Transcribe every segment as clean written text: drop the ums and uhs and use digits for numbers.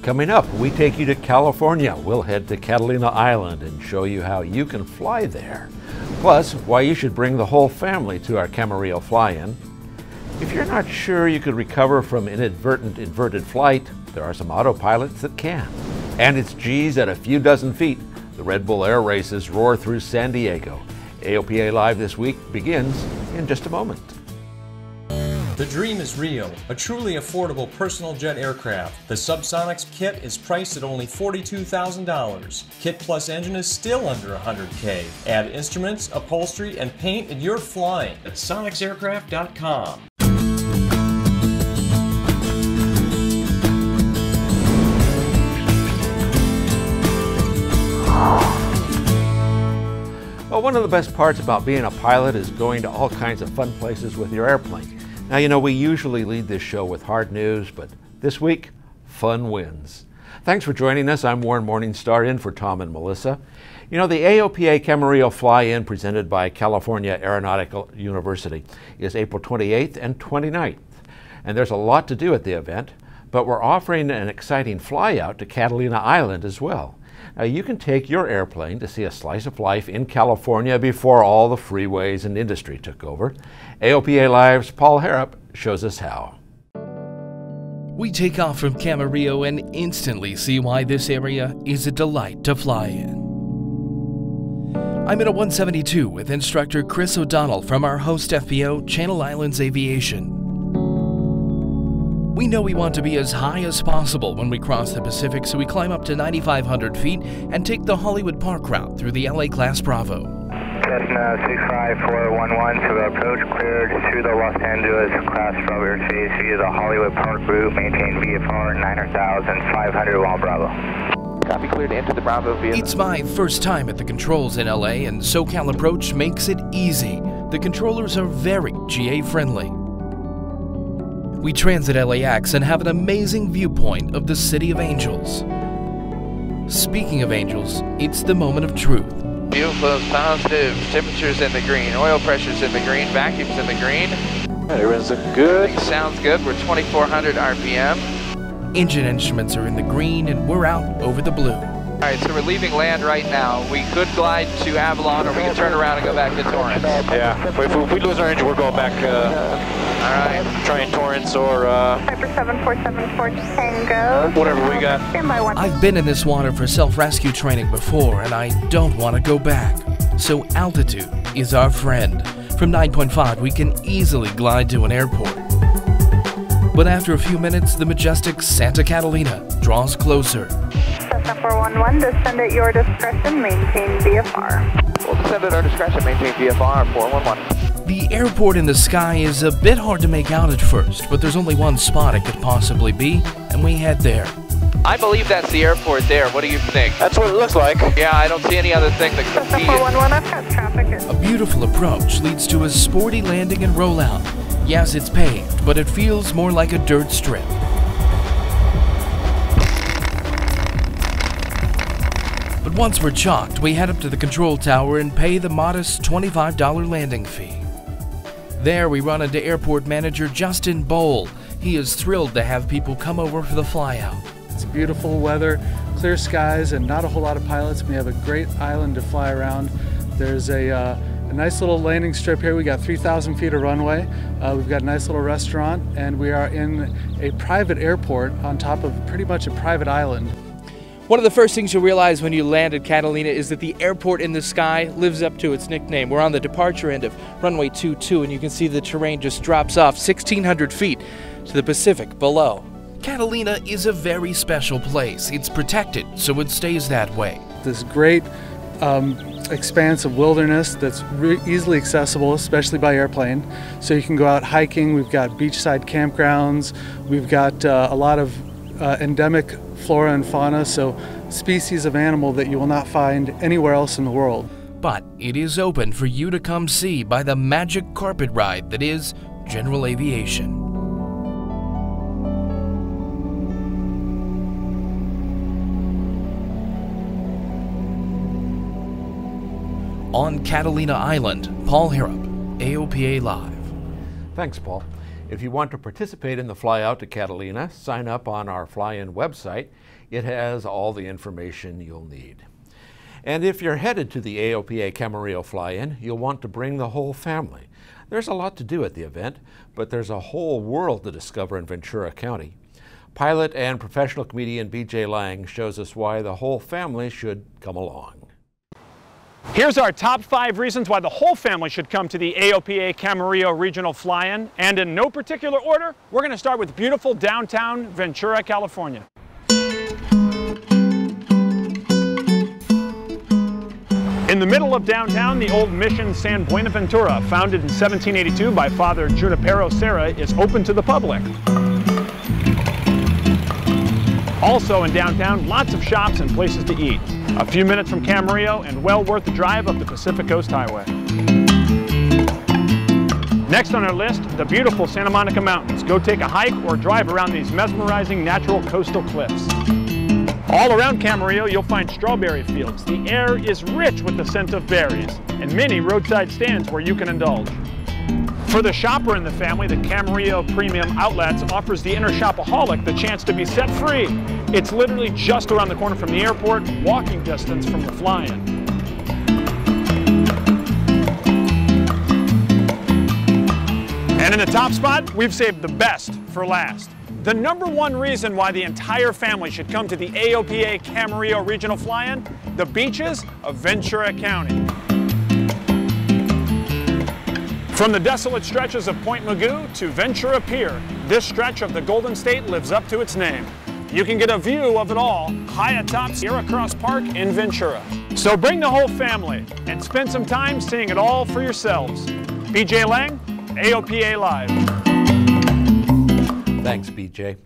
Coming up, we take you to California. We'll head to Catalina Island and show you how you can fly there. Plus, why you should bring the whole family to our Camarillo fly-in. If you're not sure you could recover from inadvertent inverted flight, there are some autopilots that can. And it's G's at a few dozen feet. The Red Bull Air Races roar through San Diego. AOPA Live this week begins in just a moment. The dream is real, a truly affordable personal jet aircraft. The Subsonics kit is priced at only $42,000. Kit plus engine is still under $100K. Add instruments, upholstery, and paint and you're flying at sonicsaircraft.com. Well, one of the best parts about being a pilot is going to all kinds of fun places with your airplane. Now, you know, we usually lead this show with hard news, but this week, fun wins. Thanks for joining us. I'm Warren Morningstar in for Tom and Melissa. You know, the AOPA Camarillo Fly-In presented by California Aeronautical University is April 28th and 29th. And there's a lot to do at the event, but we're offering an exciting fly-out to Catalina Island as well. Now, you can take your airplane to see a slice of life in California before all the freeways and industry took over. AOPA Live's Paul Harrop shows us how. We take off from Camarillo and instantly see why this area is a delight to fly in. I'm in a 172 with instructor Chris O'Donnell from our host FBO, Channel Islands Aviation. We know we want to be as high as possible when we cross the Pacific, so we climb up to 9,500 feet and take the Hollywood Park route through the LA Class Bravo. Cessna 65411 to approach cleared through the Los Angeles Class Bravo airspace via the Hollywood Park route. Maintain VFR 9,500 while Bravo. Copy, cleared to enter the Bravo via. It's my first time at the controls in LA, and SoCal approach makes it easy. The controllers are very GA friendly. We transit LAX and have an amazing viewpoint of the City of Angels. Speaking of angels, it's the moment of truth. Fuel flows positive, temperatures in the green, oil pressures in the green, vacuums in the green. Everyone's looking good. Sounds good. We're 2,400 RPM. Engine instruments are in the green and we're out over the blue. All right, so we're leaving land right now. We could glide to Avalon or we could turn around and go back to Torrance. Yeah, if we lose our engine, we're going back. All right. Trying Torrance or Piper 7474 Tango. Whatever we got. I've been in this water for self-rescue training before and I don't want to go back. So altitude is our friend. From 9.5 we can easily glide to an airport. But after a few minutes, the majestic Santa Catalina draws closer. Cessna 411, descend at your discretion, maintain VFR. We'll descend at our discretion, maintain VFR 411. The airport in the sky is a bit hard to make out at first, but there's only one spot it could possibly be, and we head there. I believe that's the airport there. What do you think? That's what it looks like. Yeah, I don't see any other thing that could Cessna be. 411, I've got traffic. A beautiful approach leads to a sporty landing and rollout. Yes, it's paved, but it feels more like a dirt strip. But once we're chalked, we head up to the control tower and pay the modest $25 landing fee. There we run into airport manager Justin Bowl. He is thrilled to have people come over for the flyout. It's beautiful weather, clear skies, and not a whole lot of pilots. We have a great island to fly around. There's a nice little landing strip here. We got 3,000 feet of runway. We've got a nice little restaurant, and we are in a private airport on top of pretty much a private island. One of the first things you'll realize when you land at Catalina is that the airport in the sky lives up to its nickname. We're on the departure end of runway 22, and you can see the terrain just drops off 1,600 feet to the Pacific below. Catalina is a very special place. It's protected, so it stays that way. This great expanse of wilderness that's easily accessible, especially by airplane. So you can go out hiking. We've got beachside campgrounds. We've got a lot of endemic flora and fauna, so species of animal that you will not find anywhere else in the world. But it is open for you to come see by the magic carpet ride that is general aviation. On Catalina Island, Paul Harrop, AOPA Live. Thanks, Paul. If you want to participate in the fly out to Catalina, sign up on our fly-in website. It has all the information you'll need. And if you're headed to the Aopa Camarillo fly-in, you'll want to bring the whole family. There's a lot to do at the event, but there's a whole world to discover in Ventura County. Pilot and professional comedian BJ Lang shows us why the whole family should come along. Here's our top 5 reasons why the whole family should come to the Aopa Camarillo Regional Fly-In, and in no particular order, we're going to start with beautiful downtown Ventura, California. In the middle of downtown, the old Mission San Buenaventura, founded in 1782 by Father Junipero Serra, is open to the public. Also in downtown, lots of shops and places to eat. A few minutes from Camarillo and well worth the drive up the Pacific Coast Highway. Next on our list, the beautiful Santa Monica Mountains. Go take a hike or drive around these mesmerizing natural coastal cliffs. All around Camarillo, you'll find strawberry fields. The air is rich with the scent of berries, and many roadside stands where you can indulge. For the shopper in the family, the Camarillo Premium Outlets offers the inner shopaholic the chance to be set free. It's literally just around the corner from the airport, walking distance from the fly-in. And in the top spot, we've saved the best for last. The #1 reason why the entire family should come to the Aopa Camarillo Regional Fly-In, the beaches of Ventura County. From the desolate stretches of Point Mugu to Ventura Pier, this stretch of the Golden State lives up to its name. You can get a view of it all high atop Sierra Cross Park in Ventura. So bring the whole family and spend some time seeing it all for yourselves. BJ Lang, Aopa Live. Thanks, BJ.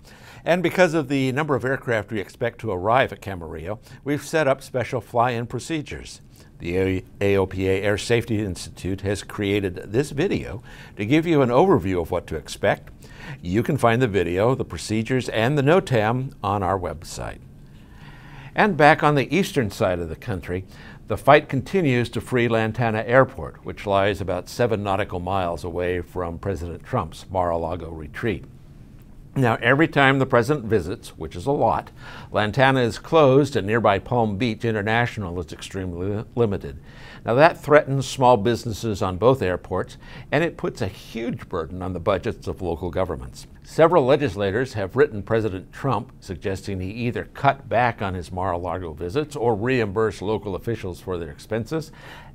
And because of the number of aircraft we expect to arrive at Camarillo, we've set up special fly-in procedures. The Aopa Air Safety Institute has created this video to give you an overview of what to expect. You can find the video, the procedures, and the NOTAM on our website. And back on the eastern side of the country, the fight continues to free Lantana Airport, which lies about 7 nautical miles away from President Trump's Mar-a-Lago retreat. Now, every time the president visits, which is a lot, Lantana is closed and nearby Palm Beach International is extremely limited. Now, that threatens small businesses on both airports, and it puts a huge burden on the budgets of local governments. Several legislators have written President Trump suggesting he either cut back on his Mar-a-Lago visits or reimburse local officials for their expenses.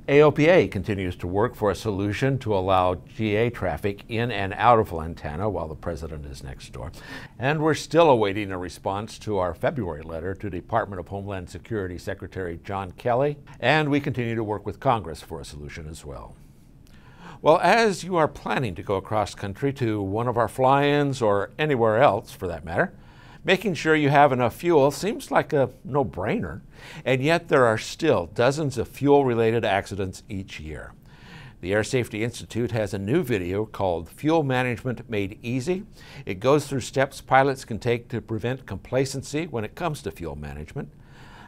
Aopa continues to work for a solution to allow GA traffic in and out of Lantana while the president is next door. And we're still awaiting a response to our February letter to Department of Homeland Security Secretary John Kelly, and we continue to work with Congress for a solution as well. Well, as you are planning to go across country to one of our fly-ins or anywhere else for that matter, making sure you have enough fuel seems like a no-brainer, and yet there are still dozens of fuel-related accidents each year. The Air Safety Institute has a new video called Fuel Management Made Easy. It goes through steps pilots can take to prevent complacency when it comes to fuel management.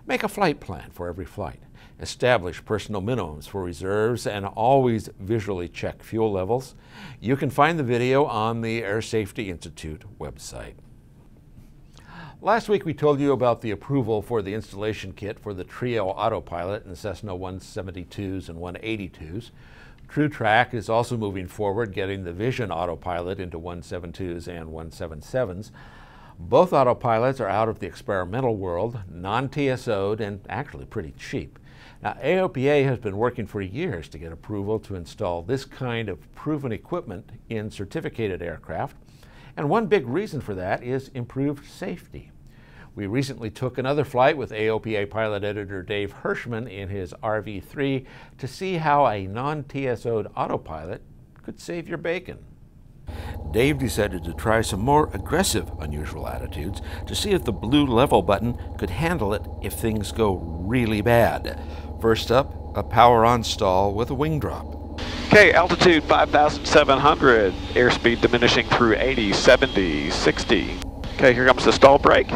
Make a flight plan for every flight. Establish personal minimums for reserves and always visually check fuel levels. You can find the video on the Air Safety Institute website. Last week we told you about the approval for the installation kit for the Trio Autopilot in Cessna 172s and 182s. TrueTrack is also moving forward, getting the Vision Autopilot into 172s and 177s. Both autopilots are out of the experimental world, non-TSO'd, and actually pretty cheap. Now, Aopa has been working for years to get approval to install this kind of proven equipment in certificated aircraft, and one big reason for that is improved safety. We recently took another flight with Aopa pilot editor Dave Hirschman in his RV-3 to see how a non-TSO'd autopilot could save your bacon. Dave decided to try some more aggressive unusual attitudes to see if the blue level button could handle it if things go really bad. First up, a power on stall with a wing drop. Okay, altitude 5,700, airspeed diminishing through 80, 70, 60. Okay, here comes the stall brake.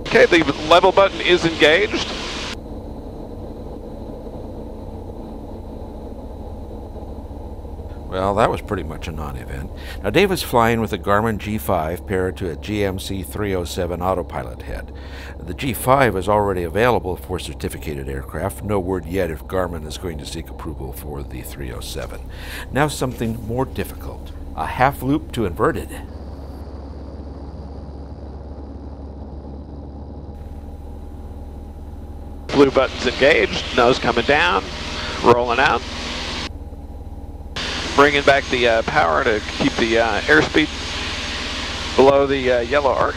Okay, the level button is engaged. Well, that was pretty much a non-event. Now, Dave was flying with a Garmin G5 paired to a GMC 307 Autopilot head. The G5 is already available for certificated aircraft. No word yet if Garmin is going to seek approval for the 307. Now something more difficult. A half loop to inverted. Blue button's engaged, nose coming down, rolling out. Bringing back the power to keep the airspeed below the yellow arc.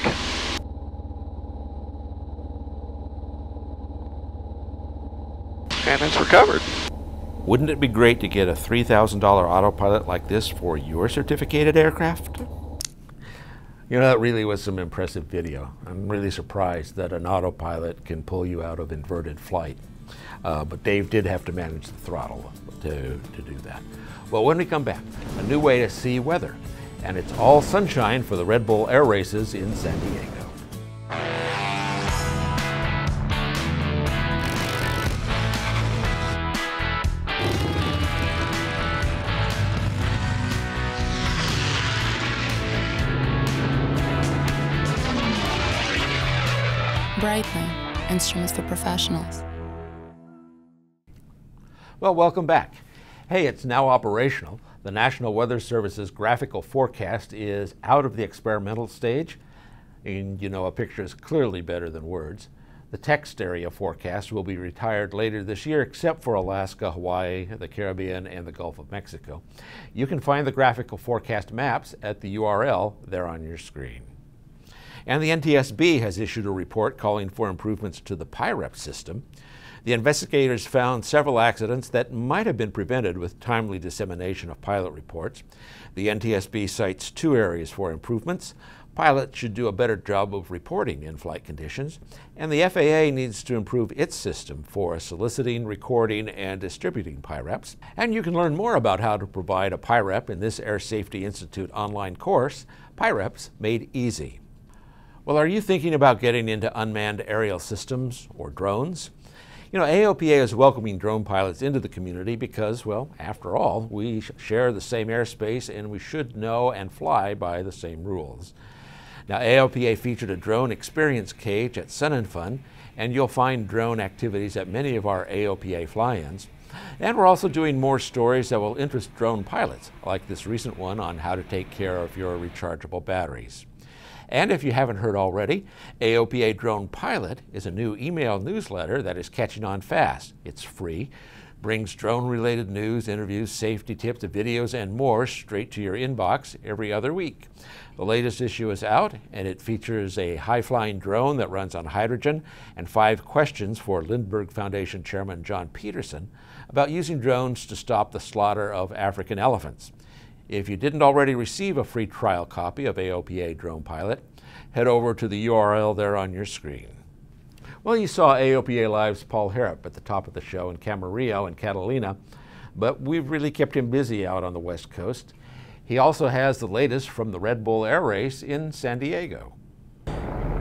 And it's recovered. Wouldn't it be great to get a $3,000 autopilot like this for your certificated aircraft? You know, that really was some impressive video. I'm really surprised that an autopilot can pull you out of inverted flight. But Dave did have to manage the throttle to do that. Well, when we come back, a new way to see weather. And it's all sunshine for the Red Bull Air Races in San Diego. Brightly, instruments for professionals. Well, welcome back. Hey, it's now operational. The National Weather Service's graphical forecast is out of the experimental stage. And you know, a picture is clearly better than words. The text area forecast will be retired later this year, except for Alaska, Hawaii, the Caribbean, and the Gulf of Mexico. You can find the graphical forecast maps at the URL there on your screen. And the NTSB has issued a report calling for improvements to the PIREP system. The investigators found several accidents that might have been prevented with timely dissemination of pilot reports. The NTSB cites two areas for improvements. Pilots should do a better job of reporting in-flight conditions, and the FAA needs to improve its system for soliciting, recording, and distributing PIREPs. And you can learn more about how to provide a PIREP in this Air Safety Institute online course, PIREPs Made Easy. Well, are you thinking about getting into unmanned aerial systems or drones? You know, AOPA is welcoming drone pilots into the community because, well, after all, we share the same airspace and we should know and fly by the same rules. Now, AOPA featured a drone experience cage at Sun and Fun, and you'll find drone activities at many of our AOPA fly-ins. And we're also doing more stories that will interest drone pilots, like this recent one on how to take care of your rechargeable batteries. And if you haven't heard already, AOPA Drone Pilot is a new email newsletter that is catching on fast. It's free, brings drone-related news, interviews, safety tips, videos, and more straight to your inbox every other week. The latest issue is out, and it features a high-flying drone that runs on hydrogen and 5 questions for Lindbergh Foundation Chairman John Peterson about using drones to stop the slaughter of African elephants. If you didn't already receive a free trial copy of AOPA Drone Pilot, head over to the URL there on your screen. Well, you saw AOPA Live's Paul Harrop at the top of the show in Camarillo and Catalina, but we've really kept him busy out on the West Coast. He also has the latest from the Red Bull Air Race in San Diego.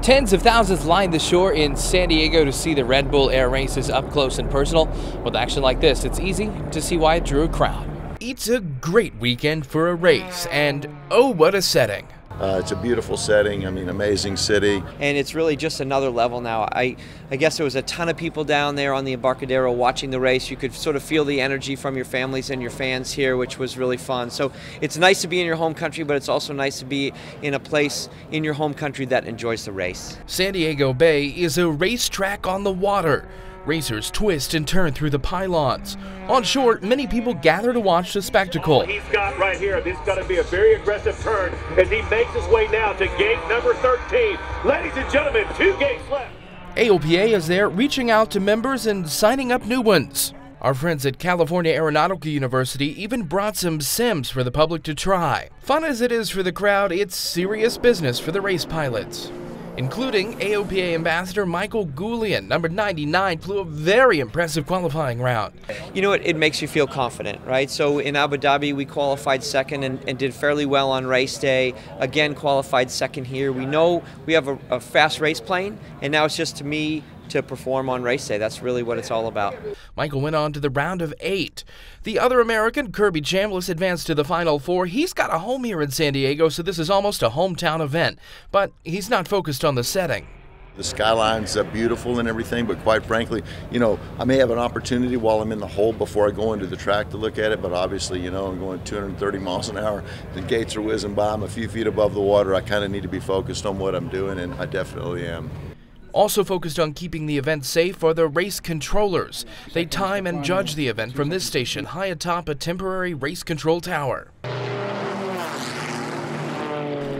Tens of thousands lined the shore in San Diego to see the Red Bull Air Races up close and personal. With action like this, it's easy to see why it drew a crowd. It's a great weekend for a race, and oh, what a setting. It's a beautiful setting, I mean, amazing city. And it's really just another level now. I guess there was a ton of people down there on the Embarcadero watching the race. You could sort of feel the energy from your families and your fans here, which was really fun. So it's nice to be in your home country, but it's also nice to be in a place in your home country that enjoys the race. San Diego Bay is a racetrack on the water. Racers twist and turn through the pylons. On shore, many people gather to watch the spectacle. He's got right here. This is going to be a very aggressive turn as he makes his way now to gate number 13. Ladies and gentlemen, 2 gates left. AOPA is there reaching out to members and signing up new ones. Our friends at California Aeronautical University even brought some sims for the public to try. Fun as it is for the crowd, it's serious business for the race pilots, including AOPA Ambassador Michael Goulian. Number 99 flew a very impressive qualifying round. You know what, it makes you feel confident, right? So in Abu Dhabi, we qualified second and did fairly well on race day. Again, qualified second here. We know we have a fast race plane, and now it's just to me to perform on race day. That's really what it's all about. Michael went on to the round of 8. The other American, Kirby Chambliss, advanced to the Final 4. He's got a home here in San Diego, so this is almost a hometown event. But he's not focused on the setting. The skyline's beautiful and everything, but quite frankly, you know, I may have an opportunity while I'm in the hole before I go into the track to look at it, but obviously, you know, I'm going 230 miles an hour. The gates are whizzing by. I'm a few feet above the water. I kind of need to be focused on what I'm doing, and I definitely am. Also focused on keeping the event safe are the race controllers. They time and judge the event from this station high atop a temporary race control tower.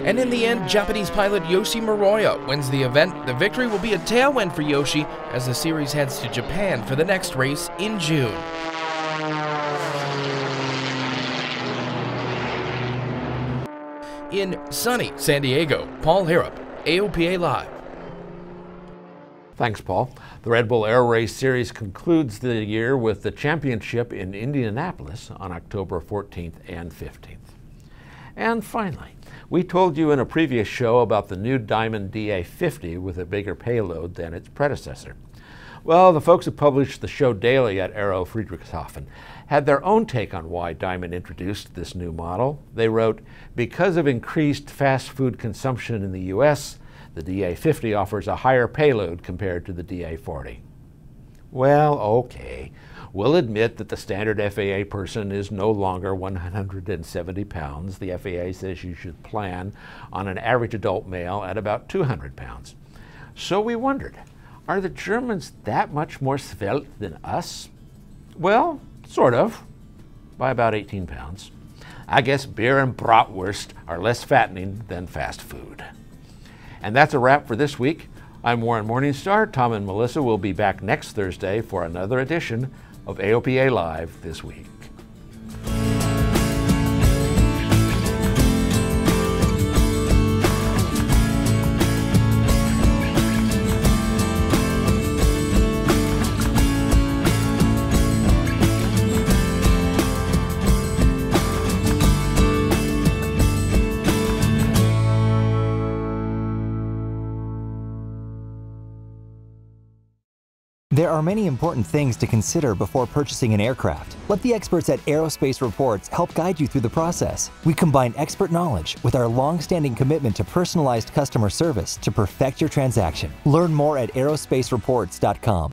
And in the end, Japanese pilot Yoshi Miroya wins the event. The victory will be a tailwind for Yoshi as the series heads to Japan for the next race in June. In sunny San Diego, Paul Harrop, AOPA Live. Thanks, Paul. The Red Bull Air Race Series concludes the year with the championship in Indianapolis on October 14th and 15th. And finally, we told you in a previous show about the new Diamond DA50 with a bigger payload than its predecessor. Well, the folks who published the show daily at Aero Friedrichshafen had their own take on why Diamond introduced this new model. They wrote, because of increased fast food consumption in the U.S., the DA50 offers a higher payload compared to the DA40. Well, okay. We'll admit that the standard FAA person is no longer 170 pounds. The FAA says you should plan on an average adult male at about 200 pounds. So we wondered, are the Germans that much more svelte than us? Well, sort of, by about 18 pounds. I guess beer and bratwurst are less fattening than fast food. And that's a wrap for this week. I'm Warren Morningstar. Tom and Melissa will be back next Thursday for another edition of AOPA Live This Week. There are many important things to consider before purchasing an aircraft. Let the experts at Aerospace Reports help guide you through the process. We combine expert knowledge with our long-standing commitment to personalized customer service to perfect your transaction. Learn more at aerospacereports.com.